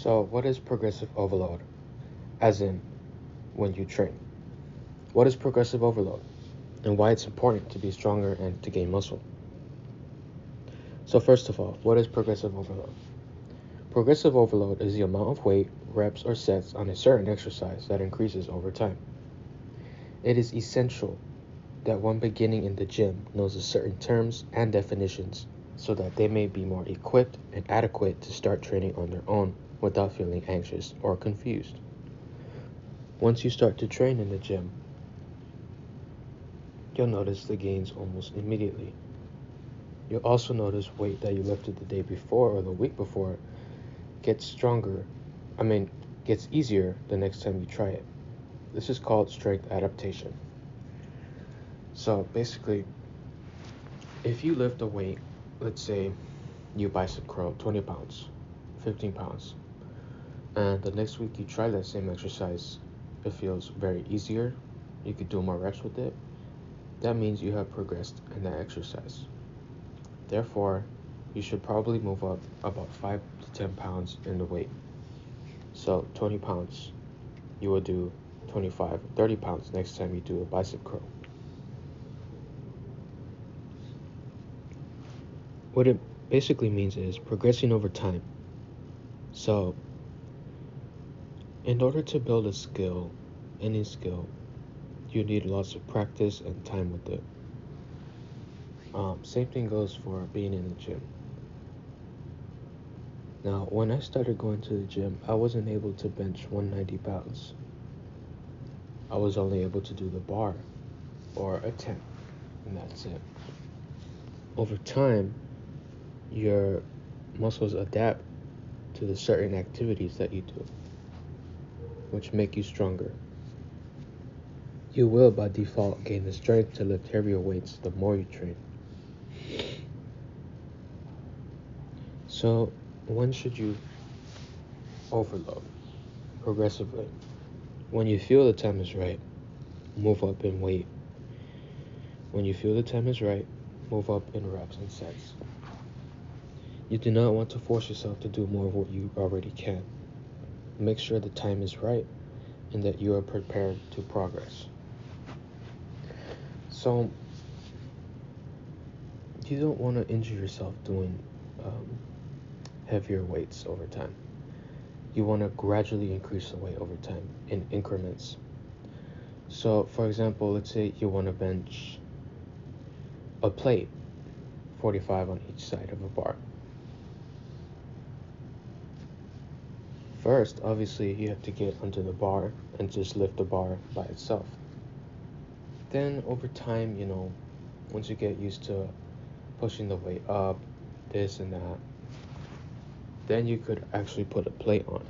So, what is progressive overload? As in, when you train. What is progressive overload? And why it's important to be stronger and to gain muscle? So, first of all, what is progressive overload? Progressive overload is the amount of weight, reps, or sets on a certain exercise that increases over time. It is essential that one beginning in the gym knows the certain terms and definitions so that they may be more equipped and adequate to start training on their own without feeling anxious or confused. Once you start to train in the gym, you'll notice the gains almost immediately. You'll also notice weight that you lifted the day before or the week before gets easier the next time you try it. This is called strength adaptation. So basically, if you lift a weight, let's say you bicep curl 20 pounds, 15 pounds, and the next week you try that same exercise, it feels very easier, you could do more reps with it, that means you have progressed in that exercise. Therefore, you should probably move up about 5 to 10 pounds in the weight. So 20 pounds, you will do 25, 30 pounds next time you do a bicep curl. What it basically means is progressing over time. So, in order to build a skill, any skill, you need lots of practice and time with it. Same thing goes for being in the gym. Now, when I started going to the gym, I wasn't able to bench 190 pounds. I was only able to do the bar or a 10, and that's it. Over time, your muscles adapt to the certain activities that you do, which make you stronger. You will, by default, gain the strength to lift heavier weights the more you train. So, when should you overload progressively? When you feel the time is right, move up in weight. When you feel the time is right, move up in reps and sets. You do not want to force yourself to do more of what you already can. Make sure the time is right and that you are prepared to progress. So, you don't want to injure yourself doing heavier weights over time. You want to gradually increase the weight over time in increments. So, for example, let's say you want to bench a plate, 45 on each side of a bar. First, obviously, you have to get under the bar and just lift the bar by itself. Then, over time, once you get used to pushing the weight up, this and that, then you could actually put a plate on.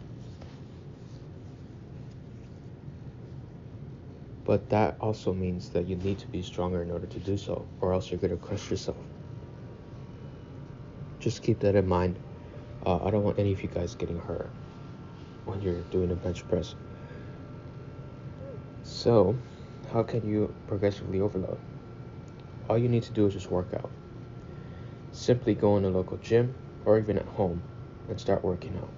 But that also means that you need to be stronger in order to do so, or else you're going to crush yourself. Just keep that in mind. I don't want any of you guys getting hurt when you're doing a bench press. So, how can you progressively overload? All you need to do is just work out. Simply go in a local gym or even at home and start working out.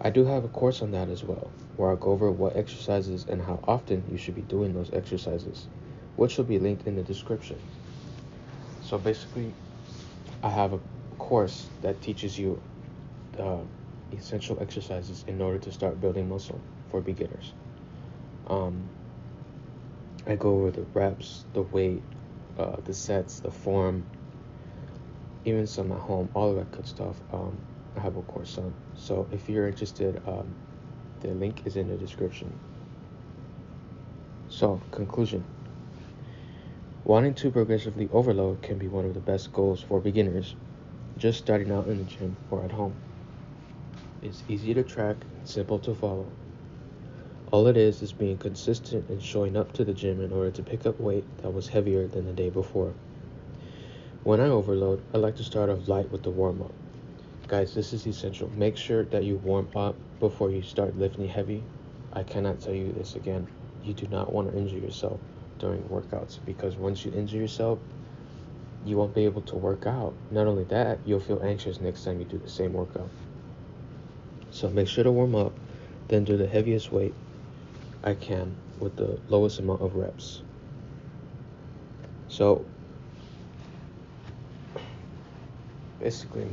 I do have a course on that as well, where I'll go over what exercises and how often you should be doing those exercises, which will be linked in the description. So basically, I have a course that teaches you the essential exercises in order to start building muscle for beginners. I go over the reps, the weight, the sets, the form, even some at home, all of that good stuff. I have a course on. So if you're interested, the link is in the description. So, conclusion. Wanting to progressively overload can be one of the best goals for beginners, just starting out in the gym or at home. It's easy to track and simple to follow. All it is being consistent and showing up to the gym in order to pick up weight that was heavier than the day before. When I overload, I like to start off light with the warm-up. Guys, this is essential. Make sure that you warm up before you start lifting heavy. I cannot tell you this again. You do not want to injure yourself during workouts, because once you injure yourself, you won't be able to work out. Not only that, you'll feel anxious next time you do the same workout. So make sure to warm up, then do the heaviest weight I can with the lowest amount of reps. So basically,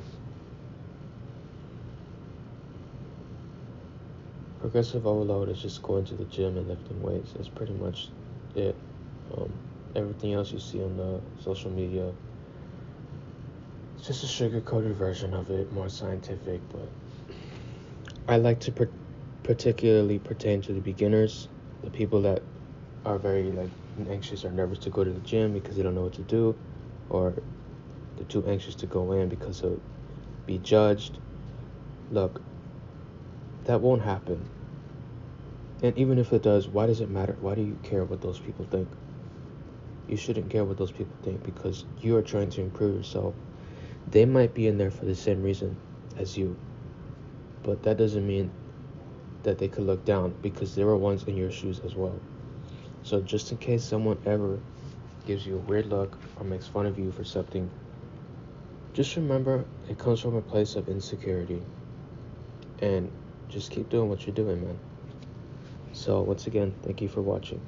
progressive overload is just going to the gym and lifting weights. That's pretty much it. Um, Everything else you see on the social media, it's just a sugar-coated version of it, more scientific. But I like to particularly pertain to the beginners, the people that are very anxious or nervous to go to the gym because they don't know what to do, or they're too anxious to go in because they'll be judged. Look, that won't happen. And even if it does, why does it matter? Why do you care what those people think? You shouldn't care what those people think because you are trying to improve yourself. They might be in there for the same reason as you, but that doesn't mean that they could look down because they were once in your shoes as well. So just in case someone ever gives you a weird look or makes fun of you for something, just remember it comes from a place of insecurity, and just keep doing what you're doing, man. So once again, thank you for watching.